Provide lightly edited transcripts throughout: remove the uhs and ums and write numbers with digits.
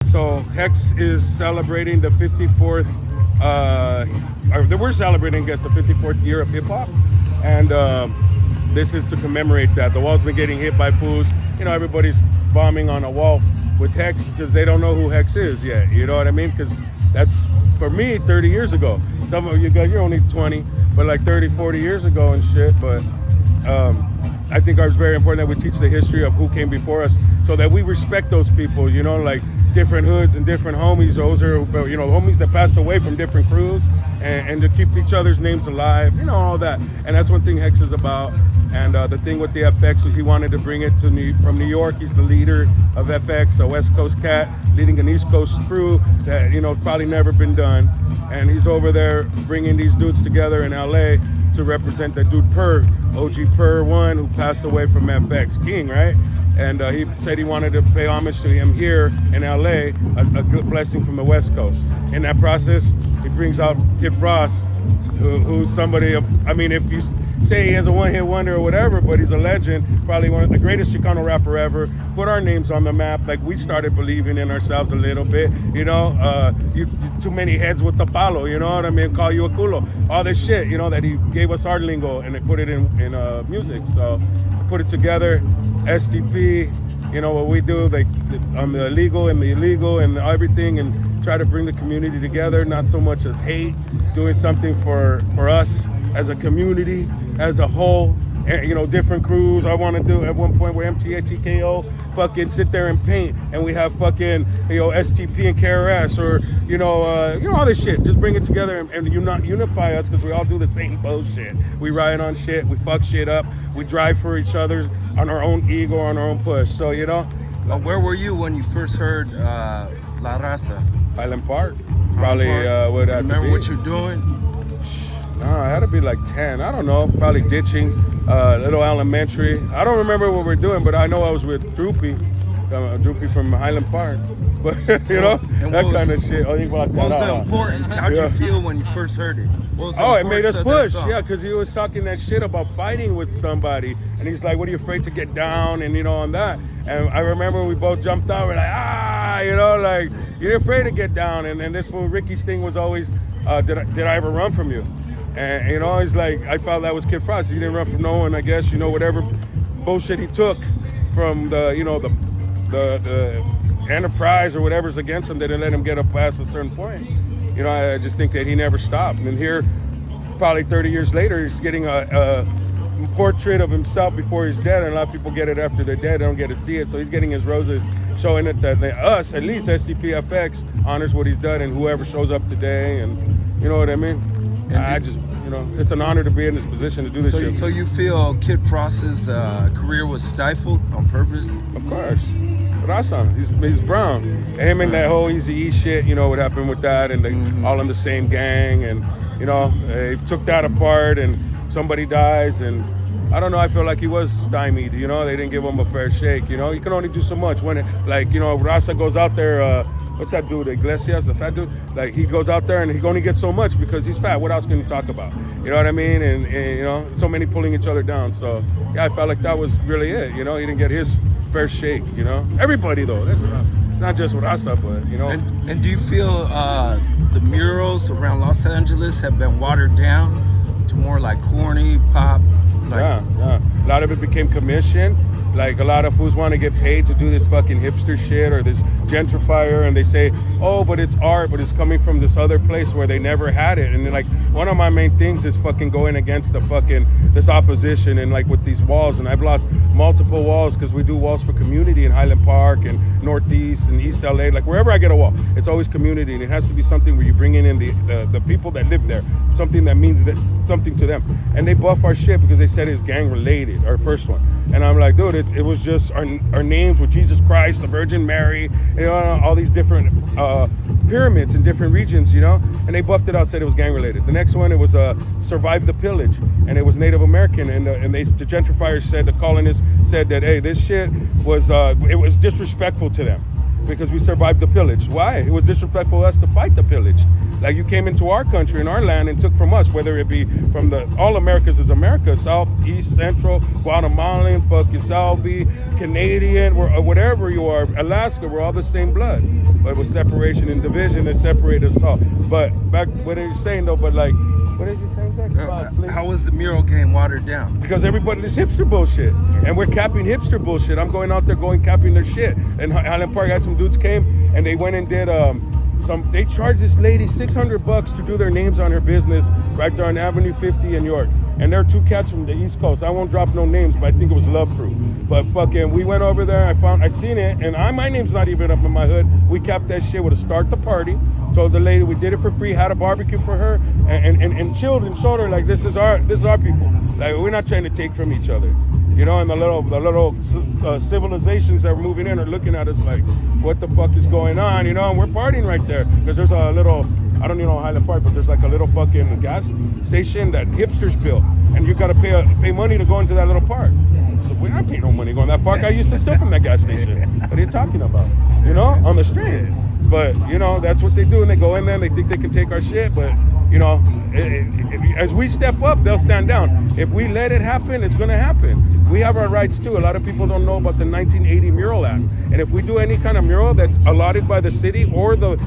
So Hex is celebrating the 54th, we're celebrating, I guess, the 54th year of HipHop. And this is to commemorate that. The wall's been getting hit by fools. You know, everybody's bombing on a wall with Hex because they don't know who Hex is yet. You know what I mean? Because that's, for me, 30 years ago. Some of you guys, you're only 20, but like 30, 40 years ago and shit. But I think it's very important that we teach the history of who came before us so that we respect those people, you know, like different hoods and different homies. Those are, you know, homies that passed away from different crews and to keep each other's names alive, you know, all that. And that's one thing Hex is about. And the thing with the FX was he wanted to bring it to from New York. He's the leader of FX, a West Coast cat, leading an East Coast crew that, you know, probably never been done. And he's over there bringing these dudes together in LA to represent that dude Per, OG Per 1, who passed away from FX, King, right? And he said he wanted to pay homage to him here in LA, a good blessing from the West Coast. In that process, he brings out Kid Frost, who's somebody of, I mean, if you say he has a one-hit wonder or whatever, but he's a legend, probably one of the greatest Chicano rapper ever, put our names on the map. Like, we started believing in ourselves a little bit, you know, you too many heads with the palo, you know what I mean, call you a culo, all this shit, you know, that he gave us our lingo and they put it in music. So put it together, STP, you know what we do, like on the legal and the illegal and everything, and try to bring the community together, not so much as hate, doing something for us as a community, as a whole. You know, different crews. I want to do at one point where MTKO fucking sit there and paint, and we have fucking, you know, STP and KRS, or you know all this shit. Just bring it together and unify us, because we all do the same bullshit. We riot on shit, we fuck shit up, we drive for each other on our own ego, on our own push. So, you know. Where were you when you first heard La Raza? Highland Park. Probably what I remember what you're doing? No, I had to be like 10. I don't know. Probably ditching, little elementary. I don't remember what we're doing, but I know I was with Droopy from Highland Park. But, you know, that kind of shit. What was the importance? How'd you feel when you first heard it? It made us push. Yeah, because he was talking that shit about fighting with somebody. And he's like, what are you afraid to get down? And, you know, on that. And I remember we both jumped out. We're like, you know, like, you're afraid to get down. And this fool, Ricky's thing was always, did I ever run from you? And, you know, he's like, I felt that was Kid Frost. He didn't run from no one, I guess, you know, whatever bullshit he took from the, you know, the enterprise or whatever's against him, they didn't let him get up past a certain point. You know, I just think that he never stopped. And here, probably 30 years later, he's getting a portrait of himself before he's dead, and a lot of people get it after they're dead. They don't get to see it, so he's getting his roses, showing it that us, at least STPFX, honors what he's done, and whoever shows up today, and you know what I mean? I just, you know, it's an honor to be in this position to do this shit. So you feel Kid Frost's career was stifled on purpose? Of course. Raza, he's brown. Him and that whole Easy E shit, you know what happened with that, and they all in the same gang, and you know, they took that apart, and somebody dies, and I don't know, I feel like he was stymied, you know, they didn't give him a fair shake, you know, you can only do so much when, like, you know, Raza goes out there, what's that dude, Iglesias, the fat dude? Like, he goes out there and he only gets so much because he's fat. What else can you talk about? You know what I mean? And you know, so many pulling each other down. So, yeah, I felt like that was really it, you know? He didn't get his fair shake, you know? Everybody, though. That's not just Raza, but, you know. And do you feel the murals around Los Angeles have been watered down to more like corny, pop? Like... Yeah. A lot of it became commission. Like, a lot of fools want to get paid to do this fucking hipster shit or this gentrifier, and they say, oh, but it's art, but it's coming from this other place where they never had it. And then, like, one of my main things is fucking going against this opposition, and like with these walls, and I've lost multiple walls because we do walls for community in Highland Park and Northeast and East LA, like wherever I get a wall, it's always community, and it has to be something where you're bringing in the people that live there, something that means something to them. And they buff our shit because they said it's gang related, our first one. And I'm like, dude, it was just our names with Jesus Christ, the Virgin Mary, you know, all these different pyramids in different regions, you know, and they buffed it out, said it was gang related. The next one, it was Survive the Pillage, and it was Native American, and the gentrifiers said, the colonists said that, hey, this shit was, it was disrespectful to them because we survived the pillage. Why? It was disrespectful to us to fight the pillage. Like, you came into our country and our land and took from us, whether it be from all Americas is America, South, East, Central, Guatemalan, fucking Salvi, Canadian, or whatever you are, Alaska, we're all the same blood. but with separation and division, it separated us all. But back, what are you saying though? But like, what is he saying back? How was the mural game watered down? Because everybody, this hipster bullshit, and we're capping hipster bullshit. I'm going out there capping their shit. And Highland Park had some dudes came and they went and did they charged this lady $600 to do their names on her business right there on Avenue 50 in York. And there are two cats from the East Coast. I won't drop no names, but I think it was Love Crew. But fucking, we went over there. I seen it, and my name's not even up in my hood. We capped that shit with a start the party. Told the lady we did it for free, had a barbecue for her, and chilled and showed her like this is our people. Like we're not trying to take from each other. You know, and the little civilizations that are moving in are looking at us like, what the fuck is going on? You know, and we're partying right there because there's a little, I don't even know Highland Park, but there's like a little fucking gas station that hipsters built, and you gotta pay money to go into that little park. So we're not paying no money going to that park. I used to steal from that gas station. What are you talking about? You know, on the street. But you know, that's what they do, and they go in there and they think they can take our shit, but you know, as we step up, they'll stand down. If we let it happen, it's gonna happen. We have our rights too. A lot of people don't know about the 1980 Mural Act. And if we do any kind of mural that's allotted by the city or the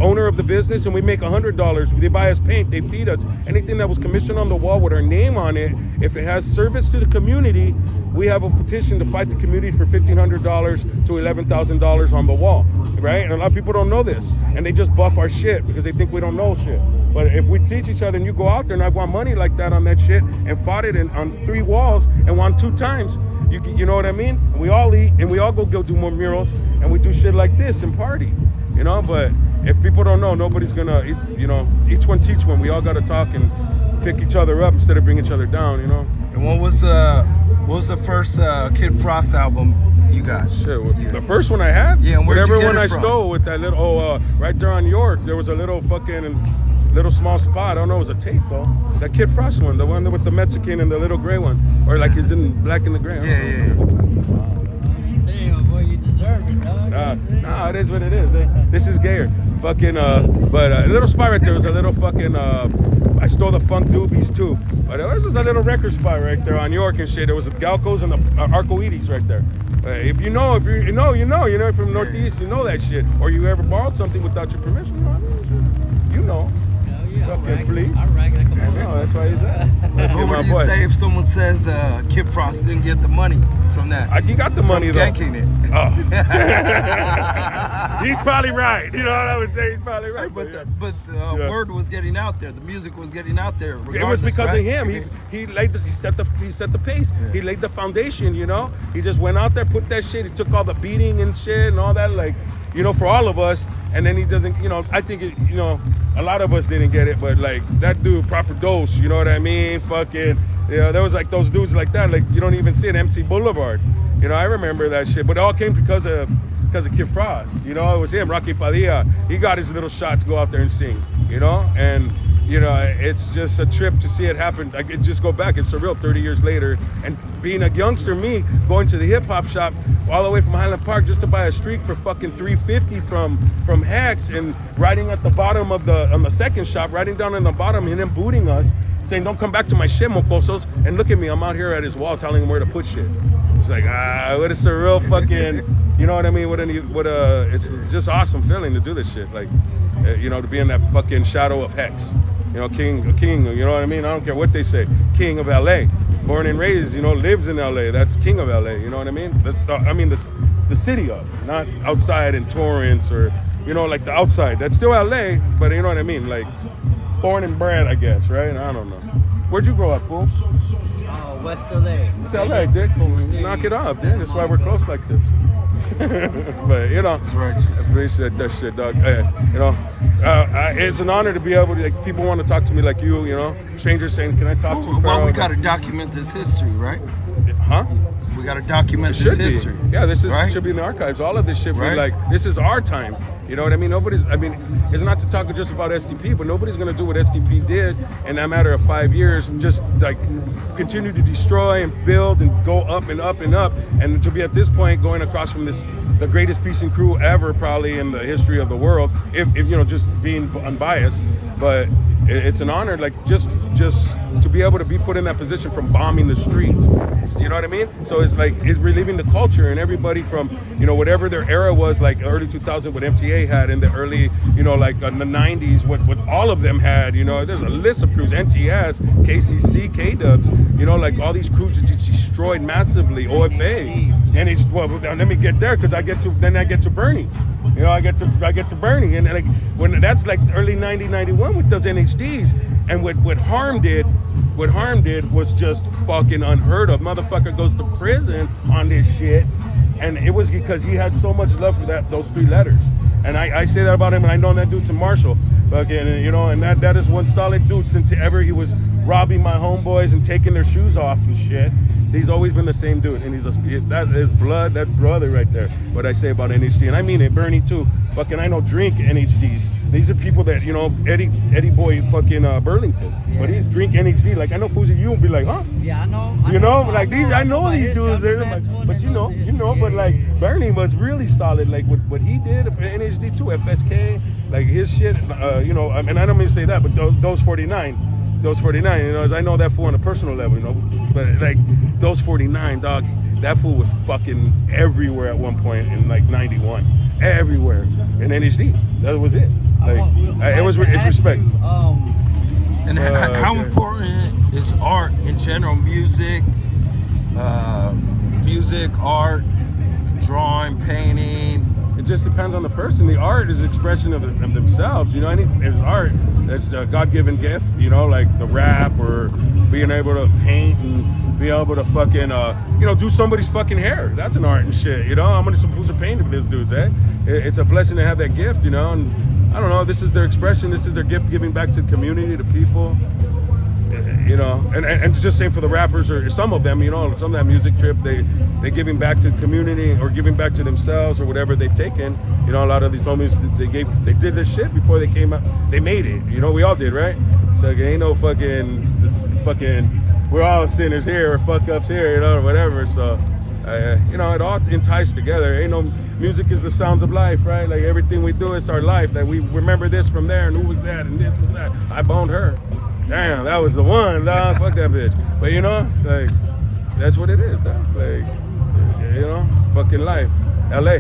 owner of the business, and we make $100, they buy us paint, they feed us. Anything that was commissioned on the wall with our name on it, if it has service to the community, we have a petition to fight the community for $1,500 to $11,000 on the wall, right? And a lot of people don't know this. And they just buff our shit because they think we don't know shit. But if we teach each other and you go out there and I want money like that on that shit and fought it on 3 walls and won 2 times, you know what I mean? We all eat and we all go do more murals and we do shit like this and party, you know? But if people don't know, nobody's gonna, you know, each one teach one. We all gotta talk and pick each other up instead of bring each other down, you know? And what was the first Kid Frost album you got? Shit, the first one I had? Yeah, and where'd you get one it I from? stole with that little, right there on York, there was a little small spot. I don't know, it was a tape though. That Kid Frost one, the one with the Mexican and the little gray one. Or like he's in black and the gray. Yeah. Damn, boy, you deserve it, dog. Nah, it is what it is. This is gayer. Fucking, but a little spot right there was a little fucking, I stole the Funk Doobies too. But there was a little record spot right there on York and shit. There was the Galcos and the Arcoides right there. If you know, you know from Northeast, you know that shit. Or you ever borrowed something without your permission, you know what I mean? You know. Fucking fleas. I rank like I know, that's why he's at. What do you say if someone says Kid Frost didn't get the money from that? He got the money though. Yanking it. Oh. He's probably right. You know what I would say? He's probably right. But the word was getting out there. The music was getting out there. It was because right? of him. He set the pace. Yeah. He laid the foundation. You know, he just went out there, put that shit. He took all the beating and shit and all that, like, you know, for all of us. And then he doesn't, you know, I think it, you know, a lot of us didn't get it, but like that dude, proper dose. You know what I mean? Fucking, you know, there was like those dudes like that. Like you don't even see it. MC Boulevard. You know, I remember that shit. But it all came because of Kid Frost. You know, it was him, Rocky Padilla. He got his little shot to go out there and sing. You know, and you know, it's just a trip to see it happen. Like it just go back. It's surreal. 30 years later, and being a youngster, me going to the hip hop shop all the way from Highland Park just to buy a streak for fucking $3.50 from Hex, and riding at the bottom of on the second shop, riding down on the bottom, and him booting us, saying, "Don't come back to my shit, mocosos." And look at me, I'm out here at his wall telling him where to put shit. It's like, what a surreal fucking, you know what I mean? It's just awesome feeling to do this shit. Like, you know, to be in that fucking shadow of Hex. You know, king, you know what I mean? I don't care what they say. King of LA. Born and raised, you know, lives in LA. That's king of LA, you know what I mean? That's the city of, not outside in Torrance or, you know, like the outside. That's still LA, but you know what I mean? Like, born and bred, I guess, right? I don't know. Where'd you grow up, fool? West LA. It's LA, dick. Knock it off, dude. That's why we're close like this. But you know, That's right. I appreciate that shit, dog. You know, it's an honor to be able to. Like, people want to talk to me like you. You know, strangers saying, "Can I talk to you?" Well, we got to document this history, right? Huh? We got to document this history. Yeah, this right? should be in the archives. All of this should be Right. like, this is our time. You know what I mean? It's not to talk just about STP, but nobody's going to do what STP did in a matter of 5 years, and just like continue to destroy and build and go up and up and up. And to be at this point going across from the greatest piece and crew ever probably in the history of the world, if you know, just being unbiased. But it's an honor, like just to be able to be put in that position from bombing the streets. You know what I mean? So it's like it's reliving the culture, and everybody from, you know, whatever their era was, like early 2000, what MTA had in the early, you know, like in the 90s, what all of them had, you know, there's a list of crews, NTS, KCC, K-Dubs, you know, like all these crews that just destroyed massively, OFA. And it's, well, let me get there, because I get to Bernie. You know, I get to Bernie, and like when that's like early 90, 91 with those NHDs, and what Harm did was just fucking unheard of. Motherfucker goes to prison on this shit, and it was because he had so much love for those 3 letters. And I say that about him, and I know that dude's in Marshall, fucking, you know, and that is one solid dude since ever he was robbing my homeboys and taking their shoes off and shit. He's always been the same dude, and that is blood, that's brother right there. What I say about NHD, and I mean it, Bernie too. Fucking, I know drink NHDs. These are people that, you know, Eddie Boy fucking Burlington, but he's drink NHD. Like I know Fuzi, you will be like, huh? Yeah, I know. You know, like these, I know these dudes. They're like, but you know, but like Bernie was really solid. Like what he did for NHD too, FSK, like his shit. You know, and I don't mean to say that, but those 49, you know, as I know that fool on a personal level, you know, but like those 49, dog, that fool was fucking everywhere at one point in like 91, everywhere in NHD. That was it. Like it's respect. And how important is art in general? Music, art, drawing, painting. It just depends on the person. The art is expression of themselves. You know, it's art. That's a God-given gift. You know, like the rap or being able to paint and be able to fucking, you know, do somebody's fucking hair. That's an art and shit. You know, how many supposed to paint for this dudes, eh? It's a blessing to have that gift. You know, and I don't know. This is their expression. This is their gift, giving back to the community, to people. You know, and just saying for the rappers or some of them, you know, some of that music trip, they giving back to the community or giving back to themselves or whatever they've taken. You know, a lot of these homies, they did this shit before they came out. They made it. You know, we all did, right? So it ain't no fucking, we're all sinners here or fuck ups here, you know, or whatever. So, you know, it all ties together. Ain't no, music is the sounds of life, right? Like everything we do is our life. Like we remember this from there, and who was that, and this was that. I boned her. Damn, that was the one, dog. Fuck that bitch. But you know, like, that's what it is, dog. Like, you know, fucking life. LA.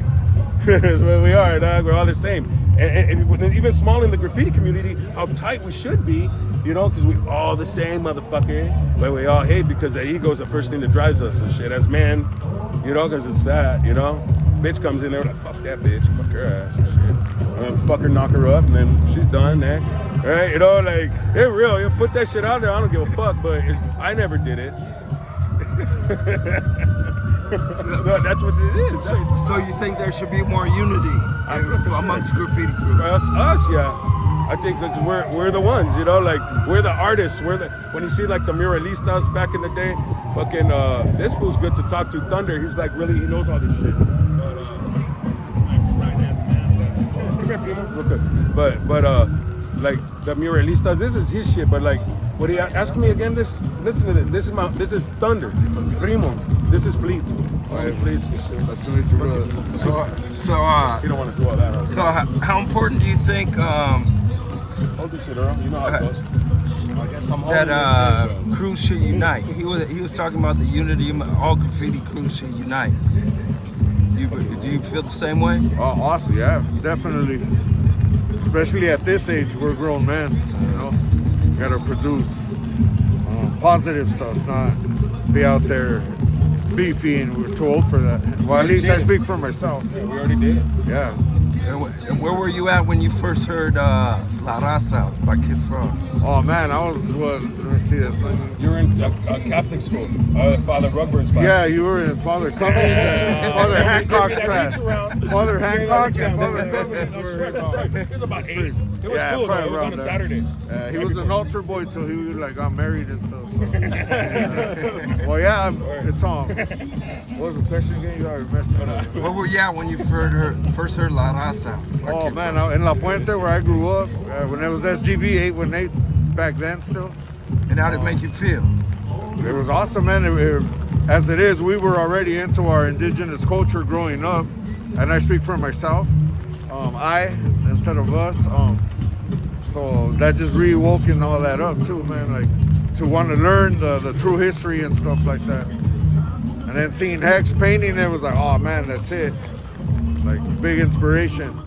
That's where we are, dog. We're all the same. And even small in the graffiti community, how tight we should be, you know, because we all the same motherfuckers. But we all hate because the ego is the first thing that drives us and shit. As men, you know, because it's that, you know. Bitch comes in there like, fuck that bitch, fuck her ass and shit. Fuck her, knock her up, and then she's done, eh? Right, you know, like, it's real. You put that shit out there, I don't give a fuck, but I never did it. No, that's what it is. So you think there should be more unity amongst graffiti crews? Us, yeah. I think that we're the ones, you know, like, we're the artists. When you see, like, the muralistas back in the day, fucking, this fool's good to talk to, Thunder. He's, like, really, he knows all this shit. But like the muralistas, this is his shit. But like, what he asked me again? Listen to this. This is Thunder, Primo. This is Fleets. Fleets. So you don't want to do all that. So how important do you think hold this shit around? You know how it goes. That crews should unite? He was talking about the unity. All graffiti crews should unite. Do you feel the same way? Oh, awesome, yeah, definitely. Especially at this age, we're grown men, you know. We gotta produce positive stuff, not be out there beefy, and we're too old for that. Well, at least I speak for myself. Yeah, we already did. Yeah. And where were you at when you first heard La Raza by Kid Frost? Oh man, I was, let me see this thing. You were in a Catholic school, Father Rugburn's class. Yeah, you were in Father Cummings and Father Hancock's class. Father Hancock and Father Cummings were It was about 8. It was cool, though. It was on a Saturday. He was an altar boy till he was like got married and stuff. So. Well, yeah, it's on. What was the question again? You already messed me up. Where were you at when you first heard La Raza? Oh man, in La Puente where I grew up, when it was SGV 818 back then still. And how did it make you feel? It was awesome, man. As it is, we were already into our indigenous culture growing up, and I speak for myself. I instead of us. So that just rewoken all that up too, man. Like to want to learn the true history and stuff like that. And then seeing Hex painting it was like, oh man, that's it. Like big inspiration.